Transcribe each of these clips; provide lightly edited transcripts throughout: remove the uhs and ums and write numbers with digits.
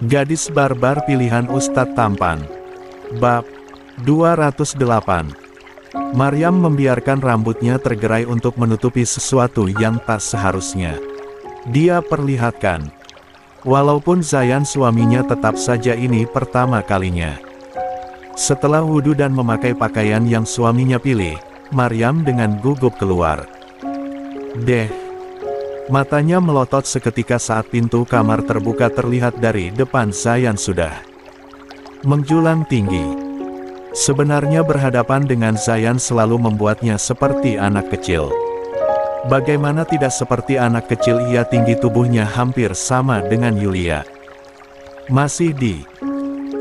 Gadis barbar pilihan Ustadz Tampan. Bab 208. Maryam membiarkan rambutnya tergerai untuk menutupi sesuatu yang tak seharusnya dia perlihatkan. Walaupun Zayan suaminya, tetap saja ini pertama kalinya. Setelah wudhu dan memakai pakaian yang suaminya pilih, Maryam dengan gugup keluar. Matanya melotot seketika saat pintu kamar terbuka. Terlihat dari depan Zayan sudah menjulang tinggi. Sebenarnya berhadapan dengan Zayan selalu membuatnya seperti anak kecil. Bagaimana tidak seperti anak kecil, ia tinggi tubuhnya hampir sama dengan Yulia. Masih di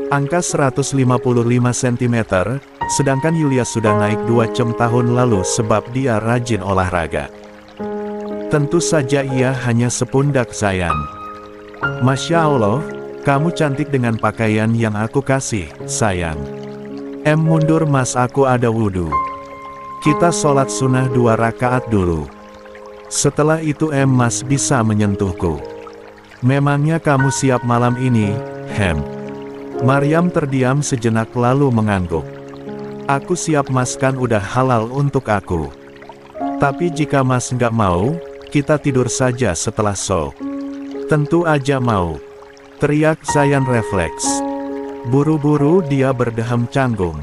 angka 155 cm, sedangkan Yulia sudah naik 2 tahun lalu sebab dia rajin olahraga. Tentu saja ia hanya sepundak Zayan. Masya Allah, kamu cantik dengan pakaian yang aku kasih, sayang. Mundur mas, aku ada wudhu. Kita sholat sunnah 2 rakaat dulu. Setelah itu mas bisa menyentuhku. Memangnya kamu siap malam ini, Maryam terdiam sejenak lalu mengangguk. Aku siap mas, kan udah halal untuk aku. Tapi jika mas nggak mau, kita tidur saja setelah show. Tentu aja mau, teriak Zayan refleks. Buru-buru dia berdeham canggung.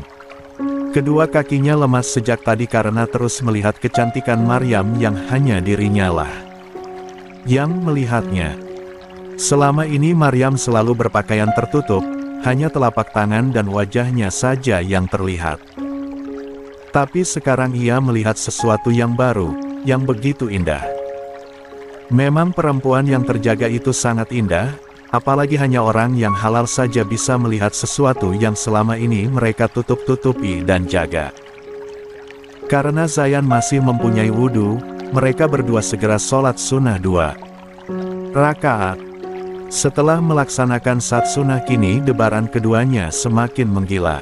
Kedua kakinya lemas sejak tadi karena terus melihat kecantikan Maryam yang hanya dirinya lah yang melihatnya. Selama ini Maryam selalu berpakaian tertutup, hanya telapak tangan dan wajahnya saja yang terlihat. Tapi sekarang ia melihat sesuatu yang baru, yang begitu indah. Memang perempuan yang terjaga itu sangat indah, apalagi hanya orang yang halal saja bisa melihat sesuatu yang selama ini mereka tutup-tutupi dan jaga. Karena Zayan masih mempunyai wudhu, mereka berdua segera sholat sunnah 2 rakaat. Setelah melaksanakan saat sunnah, kini debaran keduanya semakin menggila.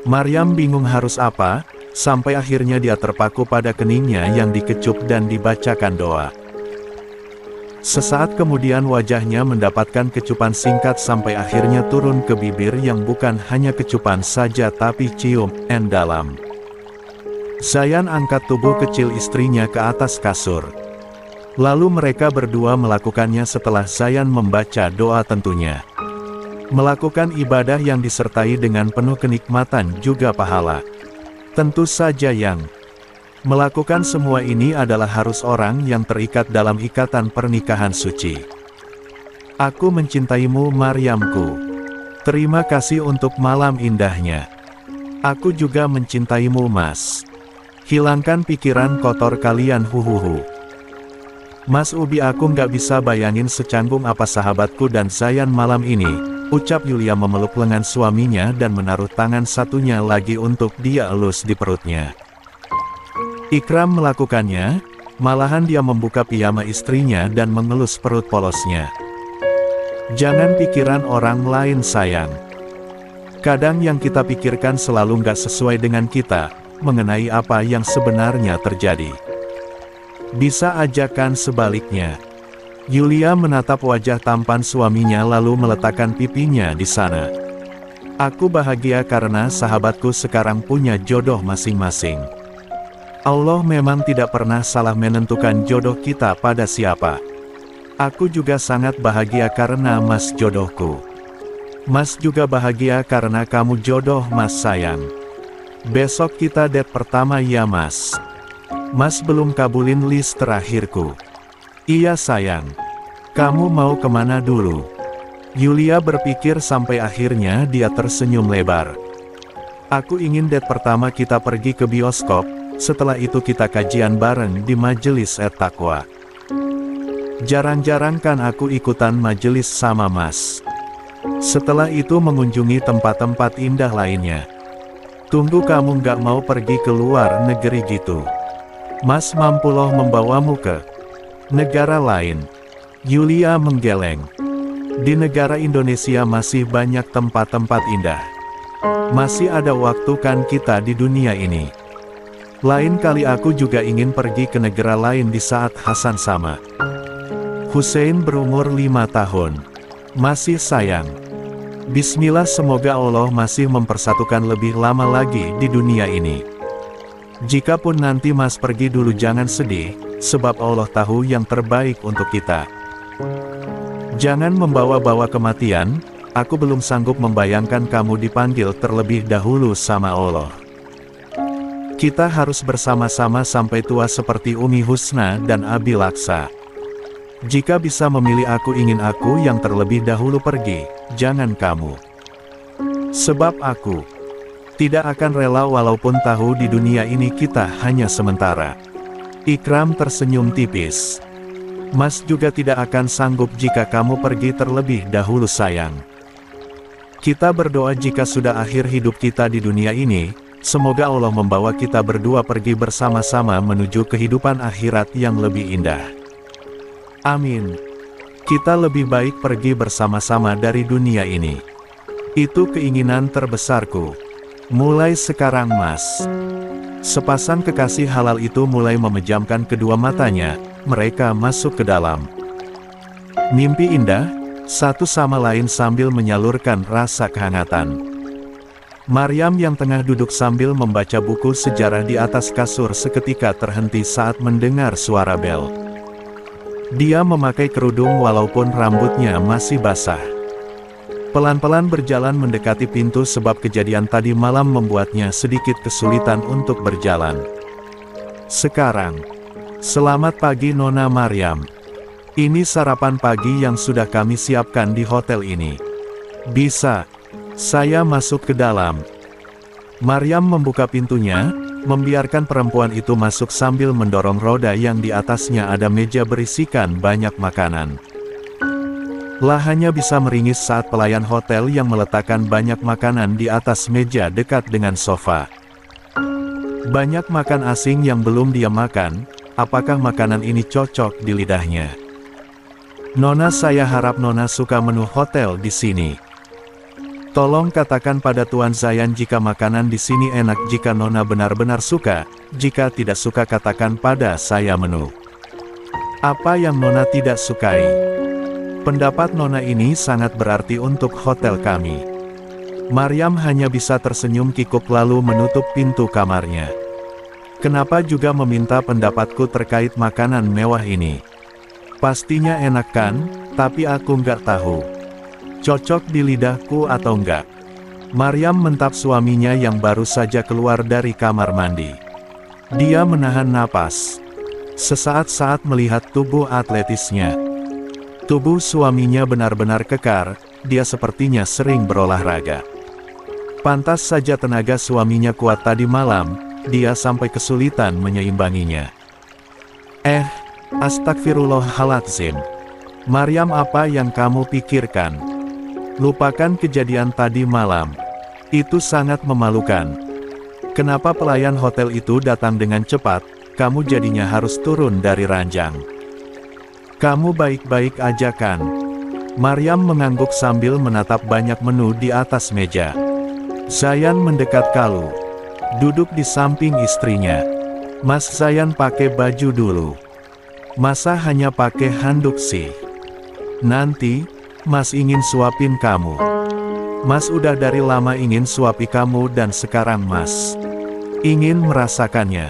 Maryam bingung harus apa, sampai akhirnya dia terpaku pada keningnya yang dikecup dan dibacakan doa. Sesaat kemudian wajahnya mendapatkan kecupan singkat sampai akhirnya turun ke bibir yang bukan hanya kecupan saja tapi cium dalam. Zayan angkat tubuh kecil istrinya ke atas kasur. Lalu mereka berdua melakukannya setelah Zayan membaca doa, tentunya melakukan ibadah yang disertai dengan penuh kenikmatan juga pahala. Tentu saja yang melakukan semua ini adalah harus orang yang terikat dalam ikatan pernikahan suci. Aku mencintaimu Maryamku. Terima kasih untuk malam indahnya. Aku juga mencintaimu mas. Hilangkan pikiran kotor kalian, huhuhu. Mas Ubi, aku nggak bisa bayangin secanggung apa sahabatku dan Zayan malam ini, ucap Yulia memeluk lengan suaminya dan menaruh tangan satunya lagi untuk dia elus di perutnya. Ikram melakukannya, malahan dia membuka piyama istrinya dan mengelus perut polosnya. Jangan pikiran orang lain sayang. Kadang yang kita pikirkan selalu nggak sesuai dengan kita, mengenai apa yang sebenarnya terjadi. Bisa aja kan sebaliknya. Yulia menatap wajah tampan suaminya lalu meletakkan pipinya di sana. Aku bahagia karena sahabatku sekarang punya jodoh masing-masing. Allah memang tidak pernah salah menentukan jodoh kita pada siapa. Aku juga sangat bahagia karena mas jodohku. Mas juga bahagia karena kamu jodoh mas sayang. Besok kita date pertama ya mas. Mas belum kabulin list terakhirku. Iya sayang. Kamu mau kemana dulu? Yulia berpikir sampai akhirnya dia tersenyum lebar. Aku ingin date pertama kita pergi ke bioskop. Setelah itu kita kajian bareng di majelis taqwa. Jarang-jarang kan aku ikutan majelis sama mas. Setelah itu mengunjungi tempat-tempat indah lainnya. Tunggu, kamu nggak mau pergi ke luar negeri gitu? Mas mampu loh membawamu ke negara lain. Yulia menggeleng. Di negara Indonesia masih banyak tempat-tempat indah. Masih ada waktu kan kita di dunia ini. Lain kali aku juga ingin pergi ke negara lain di saat Hasan sama Hussein berumur 5 tahun. Masih sayang. Bismillah, semoga Allah masih mempersatukan lebih lama lagi di dunia ini. Jikapun nanti Mas pergi dulu jangan sedih, sebab Allah tahu yang terbaik untuk kita. Jangan membawa-bawa kematian, aku belum sanggup membayangkan kamu dipanggil terlebih dahulu sama Allah. Kita harus bersama-sama sampai tua seperti Umi Husna dan Abi Laksa. Jika bisa memilih, aku ingin aku yang terlebih dahulu pergi, jangan kamu. Sebab aku tidak akan rela walaupun tahu di dunia ini kita hanya sementara. Ikram tersenyum tipis. Mas juga tidak akan sanggup jika kamu pergi terlebih dahulu sayang. Kita berdoa jika sudah akhir hidup kita di dunia ini, semoga Allah membawa kita berdua pergi bersama-sama menuju kehidupan akhirat yang lebih indah. Amin. Kita lebih baik pergi bersama-sama dari dunia ini. Itu keinginan terbesarku. Mulai sekarang Mas. Sepasang kekasih halal itu mulai memejamkan kedua matanya, mereka masuk ke dalam mimpi indah, satu sama lain sambil menyalurkan rasa kehangatan. Maryam yang tengah duduk sambil membaca buku sejarah di atas kasur seketika terhenti saat mendengar suara bel. Dia memakai kerudung walaupun rambutnya masih basah. Pelan-pelan berjalan mendekati pintu sebab kejadian tadi malam membuatnya sedikit kesulitan untuk berjalan. Sekarang, selamat pagi Nona Maryam. Ini sarapan pagi yang sudah kami siapkan di hotel ini. Bisa saya masuk ke dalam? Maryam membuka pintunya, membiarkan perempuan itu masuk sambil mendorong roda yang di atasnya ada meja berisikan banyak makanan. Lahanya bisa meringis saat pelayan hotel yang meletakkan banyak makanan di atas meja dekat dengan sofa. Banyak makan asing yang belum dia makan, apakah makanan ini cocok di lidahnya? Nona, saya harap Nona suka menu hotel di sini. Tolong katakan pada Tuan Zayan jika makanan di sini enak, jika Nona benar-benar suka, jika tidak suka katakan pada saya menu. Apa yang Nona tidak sukai? Pendapat Nona ini sangat berarti untuk hotel kami. Maryam hanya bisa tersenyum kikuk lalu menutup pintu kamarnya. Kenapa juga meminta pendapatku terkait makanan mewah ini? Pastinya enak kan, tapi aku nggak tahu cocok di lidahku atau enggak. Maryam mentap suaminya yang baru saja keluar dari kamar mandi. Dia menahan napas. Sesaat saat melihat tubuh atletisnya. Tubuh suaminya benar-benar kekar, dia sepertinya sering berolahraga. Pantas saja tenaga suaminya kuat tadi malam, dia sampai kesulitan menyeimbanginya. Astagfirullahaladzim. Maryam, apa yang kamu pikirkan? Lupakan kejadian tadi malam. Itu sangat memalukan. Kenapa pelayan hotel itu datang dengan cepat, kamu jadinya harus turun dari ranjang. Kamu baik-baik aja kan? Maryam mengangguk sambil menatap banyak menu di atas meja. Zayan mendekat Kalu. Duduk di samping istrinya. Mas Zayan, pakai baju dulu. Masa hanya pakai handuk sih? Nanti Mas ingin suapin kamu. Mas udah dari lama ingin suapi kamu dan sekarang Mas ingin merasakannya.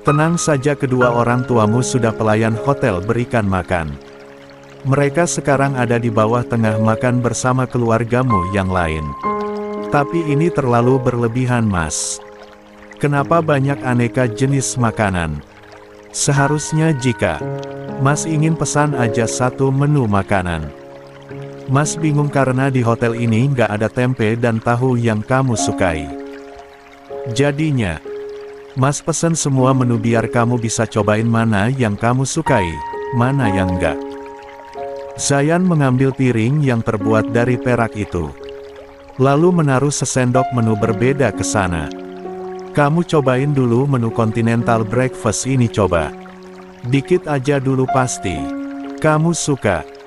Tenang saja, kedua orang tuamu sudah pelayan hotel berikan makan. Mereka sekarang ada di bawah tengah makan bersama keluargamu yang lain. Tapi ini terlalu berlebihan Mas. Kenapa banyak aneka jenis makanan? Seharusnya jika Mas ingin pesan aja satu menu makanan. Mas bingung karena di hotel ini nggak ada tempe dan tahu yang kamu sukai. Jadinya, Mas pesen semua menu biar kamu bisa cobain mana yang kamu sukai, mana yang enggak. Zayan mengambil piring yang terbuat dari perak itu. Lalu menaruh sesendok menu berbeda ke sana. Kamu cobain dulu menu continental breakfast ini, coba. Dikit aja dulu, pasti kamu suka.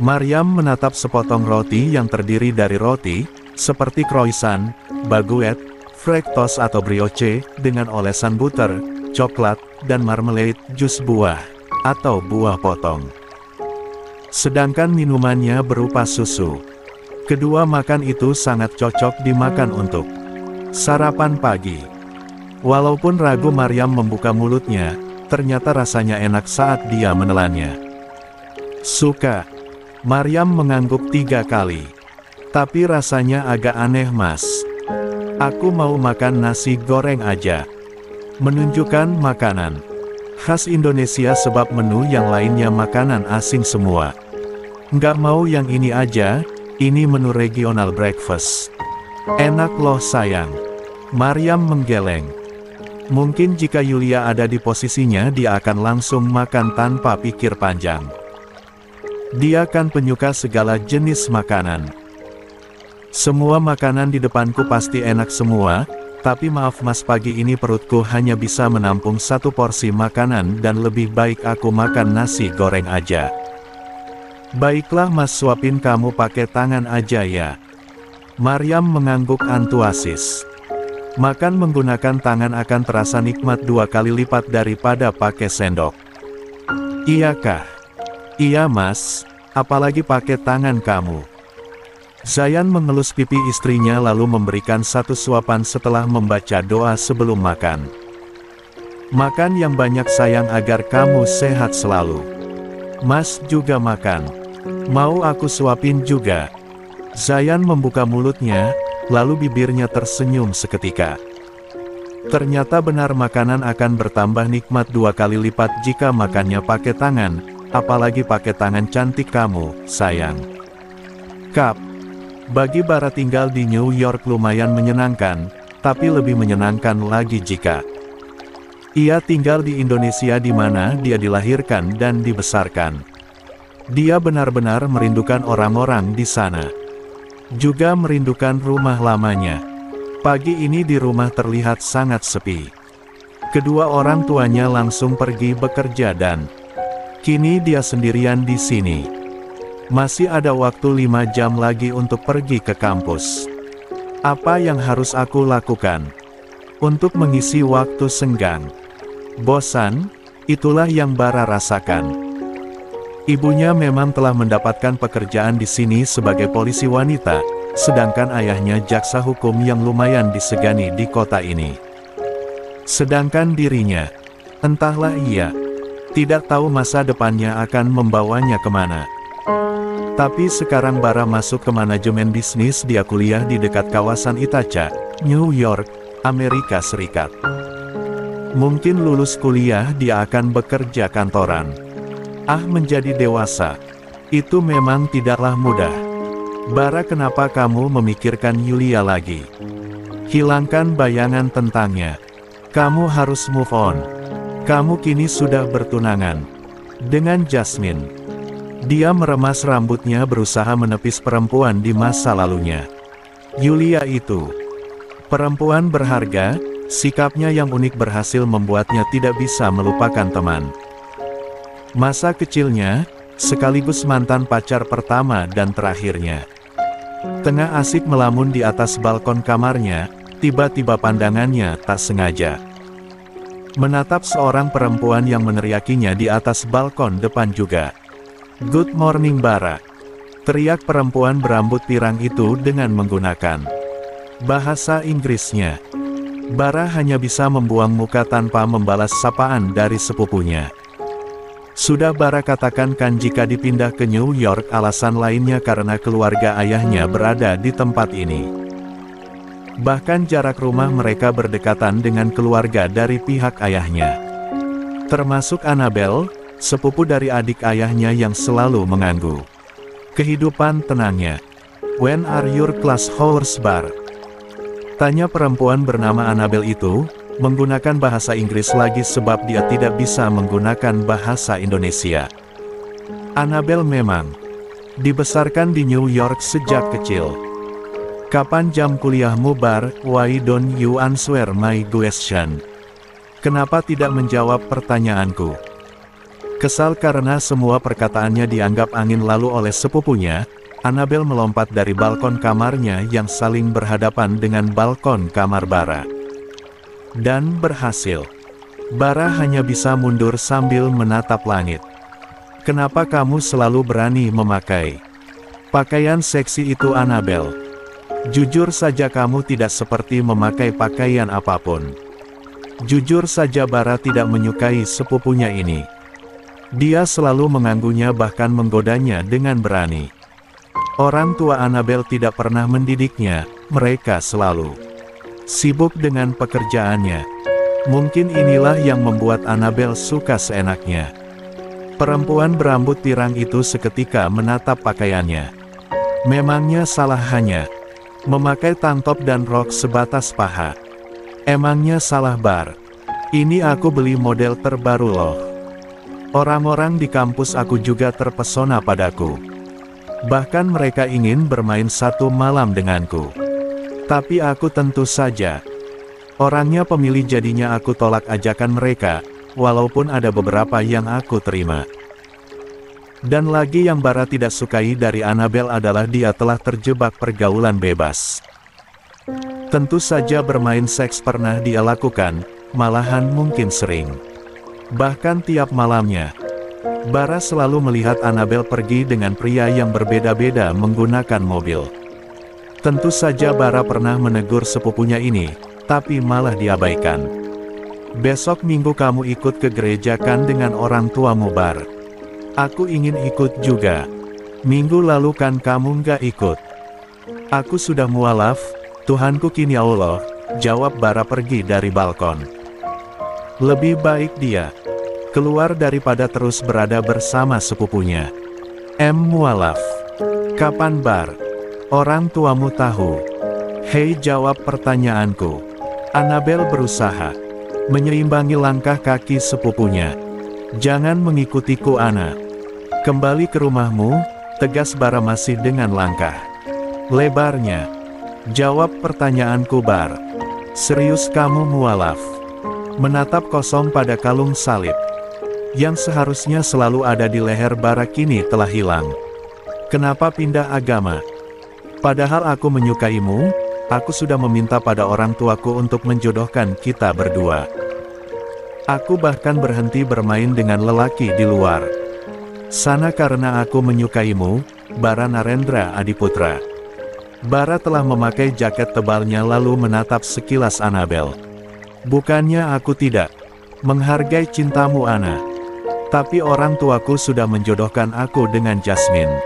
Maryam menatap sepotong roti yang terdiri dari roti, seperti croissant, baguette, French toast atau brioche, dengan olesan butter, coklat, dan marmalade, jus buah, atau buah potong. Sedangkan minumannya berupa susu. Kedua makan itu sangat cocok dimakan untuk sarapan pagi. Walaupun ragu Maryam membuka mulutnya, ternyata rasanya enak saat dia menelannya. Suka. Maryam mengangguk 3 kali. Tapi rasanya agak aneh mas. Aku mau makan nasi goreng aja. Menunjukkan makanan khas Indonesia sebab menu yang lainnya makanan asing semua. Nggak mau yang ini aja, ini menu regional breakfast. Enak loh sayang. Maryam menggeleng. Mungkin jika Yulia ada di posisinya dia akan langsung makan tanpa pikir panjang. Dia kan penyuka segala jenis makanan. Semua makanan di depanku pasti enak semua. Tapi maaf mas pagi ini perutku hanya bisa menampung 1 porsi makanan dan lebih baik aku makan nasi goreng aja. Baiklah mas suapin kamu pakai tangan aja ya. Maryam mengangguk antuasis. Makan menggunakan tangan akan terasa nikmat 2 kali lipat daripada pakai sendok. Iyakah? Iya mas, apalagi pakai tangan kamu. Zayan mengelus pipi istrinya lalu memberikan 1 suapan setelah membaca doa sebelum makan. Makan yang banyak sayang agar kamu sehat selalu. Mas juga makan. Mau aku suapin juga? Zayan membuka mulutnya, lalu bibirnya tersenyum seketika. Ternyata benar makanan akan bertambah nikmat 2 kali lipat jika makannya pakai tangan, apalagi pakai tangan cantik kamu, sayang. Kap. Bagi Bara tinggal di New York lumayan menyenangkan, tapi lebih menyenangkan lagi jika ia tinggal di Indonesia di mana dia dilahirkan dan dibesarkan. Dia benar-benar merindukan orang-orang di sana. Juga merindukan rumah lamanya. Pagi ini di rumah terlihat sangat sepi. Kedua orang tuanya langsung pergi bekerja dan kini dia sendirian di sini. Masih ada waktu 5 jam lagi untuk pergi ke kampus. Apa yang harus aku lakukan untuk mengisi waktu senggang? Bosan, itulah yang Bara rasakan. Ibunya memang telah mendapatkan pekerjaan di sini sebagai polisi wanita, sedangkan ayahnya jaksa hukum yang lumayan disegani di kota ini. Sedangkan dirinya, entahlah ia, tidak tahu masa depannya akan membawanya kemana. Tapi sekarang Bara masuk ke manajemen bisnis, dia kuliah di dekat kawasan Ithaca, New York, Amerika Serikat. Mungkin lulus kuliah dia akan bekerja kantoran. Menjadi dewasa, itu memang tidaklah mudah. Bara kenapa kamu memikirkan Yulia lagi? Hilangkan bayangan tentangnya. Kamu harus move on. Kamu kini sudah bertunangan dengan Jasmine. Dia meremas rambutnya berusaha menepis perempuan di masa lalunya. Yulia itu perempuan berharga, sikapnya yang unik berhasil membuatnya tidak bisa melupakan teman masa kecilnya, sekaligus mantan pacar pertama dan terakhirnya. Tengah asik melamun di atas balkon kamarnya, tiba-tiba pandangannya tak sengaja menatap seorang perempuan yang meneriakinya di atas balkon depan juga. "Good morning Bara," teriak perempuan berambut pirang itu dengan menggunakan bahasa Inggrisnya. Bara hanya bisa membuang muka tanpa membalas sapaan dari sepupunya. Sudah Bara katakan kan jika dipindah ke New York alasan lainnya karena keluarga ayahnya berada di tempat ini. Bahkan jarak rumah mereka berdekatan dengan keluarga dari pihak ayahnya. Termasuk Annabelle, sepupu dari adik ayahnya yang selalu mengganggu kehidupan tenangnya. "When are your class hours Bar?" tanya perempuan bernama Annabelle itu, menggunakan bahasa Inggris lagi sebab dia tidak bisa menggunakan bahasa Indonesia. Annabelle memang dibesarkan di New York sejak kecil. "Kapan jam kuliahmu Bar? Why don't you answer my question?" Kenapa tidak menjawab pertanyaanku? Kesal karena semua perkataannya dianggap angin lalu oleh sepupunya, Annabelle melompat dari balkon kamarnya yang saling berhadapan dengan balkon kamar Bara. Dan berhasil. Bara hanya bisa mundur sambil menatap langit. Kenapa kamu selalu berani memakai pakaian seksi itu, Annabel? Jujur saja kamu tidak seperti memakai pakaian apapun. Jujur saja Bara tidak menyukai sepupunya ini. Dia selalu mengganggunya bahkan menggodanya dengan berani. Orang tua Annabel tidak pernah mendidiknya, mereka selalu sibuk dengan pekerjaannya. Mungkin inilah yang membuat Annabel suka seenaknya. Perempuan berambut pirang itu seketika menatap pakaiannya. Memangnya salah hanya memakai tank top dan rok sebatas paha? Emangnya salah Bar? Ini aku beli model terbaru loh. Orang-orang di kampus aku juga terpesona padaku. Bahkan mereka ingin bermain satu malam denganku. Tapi aku tentu saja orangnya pemilih, jadinya aku tolak ajakan mereka, walaupun ada beberapa yang aku terima. Dan lagi yang Bara tidak sukai dari Annabel adalah dia telah terjebak pergaulan bebas. Tentu saja bermain seks pernah dia lakukan, malahan mungkin sering. Bahkan tiap malamnya, Bara selalu melihat Annabel pergi dengan pria yang berbeda-beda menggunakan mobil. Tentu saja Bara pernah menegur sepupunya ini, tapi malah diabaikan. Besok Minggu kamu ikut ke gereja kan dengan orang tuamu, Bar? Aku ingin ikut juga. Minggu lalu kan kamu nggak ikut. Aku sudah mualaf, Tuhanku kini Allah, jawab Bara pergi dari balkon. Lebih baik dia keluar daripada terus berada bersama sepupunya. Mualaf. Kapan Bar? Orang tuamu tahu. Hei, jawab pertanyaanku. Annabel berusaha menyeimbangi langkah kaki sepupunya. Jangan mengikutiku, Ana. Kembali ke rumahmu, tegas Bara masih dengan langkah lebarnya. Jawab pertanyaanku, Bar. Serius kamu mualaf? Menatap kosong pada kalung salib yang seharusnya selalu ada di leher Bara kini telah hilang. Kenapa pindah agama? Padahal aku menyukaimu, aku sudah meminta pada orang tuaku untuk menjodohkan kita berdua. Aku bahkan berhenti bermain dengan lelaki di luar sana karena aku menyukaimu, Bara Narendra Adiputra. Bara telah memakai jaket tebalnya lalu menatap sekilas Annabel. Bukannya aku tidak menghargai cintamu, Ana. Tapi orang tuaku sudah menjodohkan aku dengan Jasmine.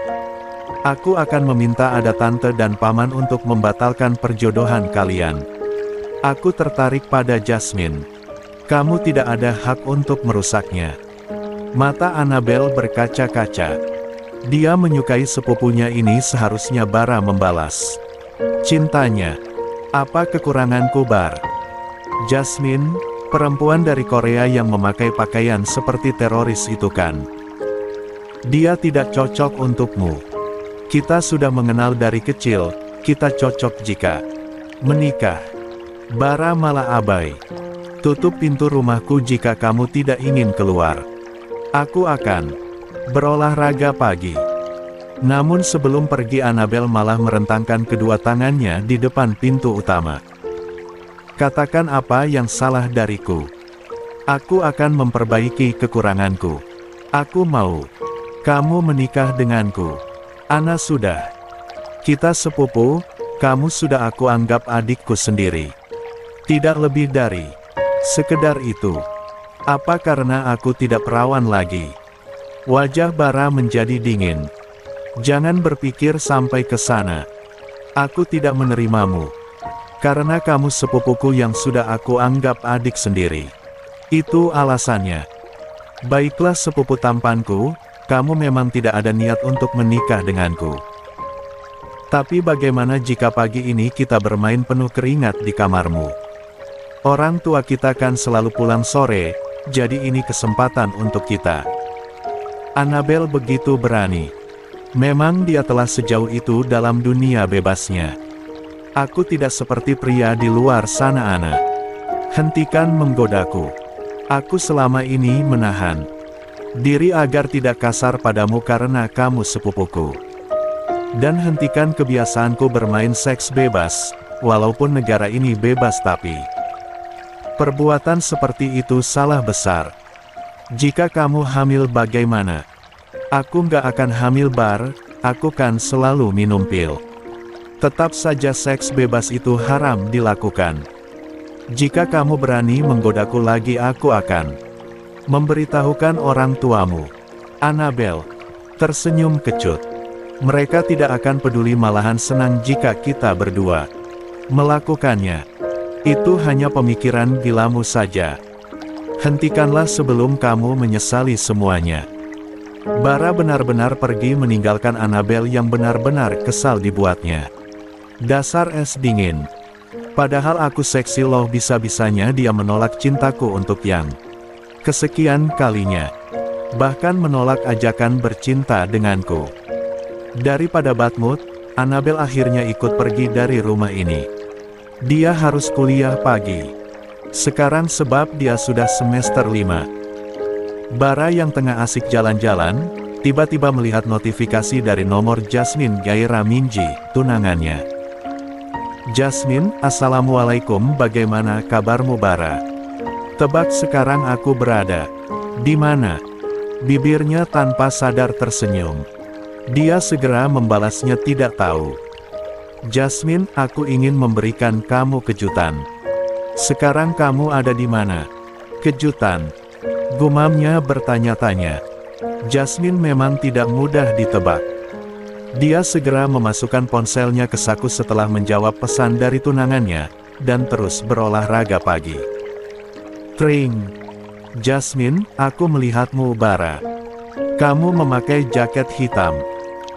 Aku akan meminta ada tante dan paman untuk membatalkan perjodohan kalian. Aku tertarik pada Jasmine. Kamu tidak ada hak untuk merusaknya. Mata Annabel berkaca-kaca. Dia menyukai sepupunya ini, seharusnya Bara membalas cintanya. Apa kekuranganku, Bar? Jasmine, perempuan dari Korea yang memakai pakaian seperti teroris itu kan? Dia tidak cocok untukmu. Kita sudah mengenal dari kecil, kita cocok jika menikah. Bara malah abai. Tutup pintu rumahku jika kamu tidak ingin keluar. Aku akan berolahraga pagi. Namun sebelum pergi Annabel malah merentangkan kedua tangannya di depan pintu utama. Katakan apa yang salah dariku. Aku akan memperbaiki kekuranganku. Aku mau kamu menikah denganku. Ana sudah. Kita sepupu, kamu sudah aku anggap adikku sendiri. Tidak lebih dari sekedar itu. Apa karena aku tidak perawan lagi? Wajah Bara menjadi dingin. Jangan berpikir sampai ke sana. Aku tidak menerimamu. Karena kamu sepupuku yang sudah aku anggap adik sendiri. Itu alasannya. Baiklah sepupu tampanku, kamu memang tidak ada niat untuk menikah denganku. Tapi bagaimana jika pagi ini kita bermain penuh keringat di kamarmu? Orang tua kita kan selalu pulang sore, jadi ini kesempatan untuk kita. Annabel begitu berani. Memang dia telah sejauh itu dalam dunia bebasnya. Aku tidak seperti pria di luar sana, Ana. Hentikan menggodaku. Aku selama ini menahan diri agar tidak kasar padamu karena kamu sepupuku. Dan hentikan kebiasaanku bermain seks bebas, walaupun negara ini bebas tapi perbuatan seperti itu salah besar. Jika kamu hamil bagaimana? Aku nggak akan hamil Bar, aku kan selalu minum pil. Tetap saja seks bebas itu haram dilakukan. Jika kamu berani menggodaku lagi aku akan memberitahukan orang tuamu. Annabel tersenyum kecut. Mereka tidak akan peduli, malahan senang jika kita berdua melakukannya. Itu hanya pemikiran gilamu saja. Hentikanlah sebelum kamu menyesali semuanya. Bara benar-benar pergi meninggalkan Annabel yang benar-benar kesal dibuatnya. Dasar es dingin. Padahal aku seksi loh, bisa-bisanya dia menolak cintaku untuk yang kesekian kalinya. Bahkan menolak ajakan bercinta denganku. Daripada bad mood, Annabel akhirnya ikut pergi dari rumah ini. Dia harus kuliah pagi sekarang sebab dia sudah semester 5. Bara yang tengah asik jalan-jalan, tiba-tiba melihat notifikasi dari nomor Jasmine Gaira Minji, tunangannya. Jasmine, assalamualaikum, bagaimana kabarmu Bara? Tebak sekarang aku berada di mana? Bibirnya tanpa sadar tersenyum. Dia segera membalasnya tidak tahu. Jasmine, aku ingin memberikan kamu kejutan. Sekarang kamu ada di mana? Kejutan? Gumamnya bertanya-tanya. Jasmine memang tidak mudah ditebak. Dia segera memasukkan ponselnya ke saku setelah menjawab pesan dari tunangannya, dan terus berolahraga pagi. Tring. Jasmine, aku melihatmu Bara. Kamu memakai jaket hitam.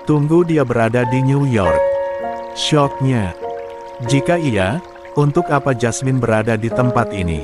Tunggu, dia berada di New York. Syoknya. Jika iya, untuk apa Jasmine berada di tempat ini?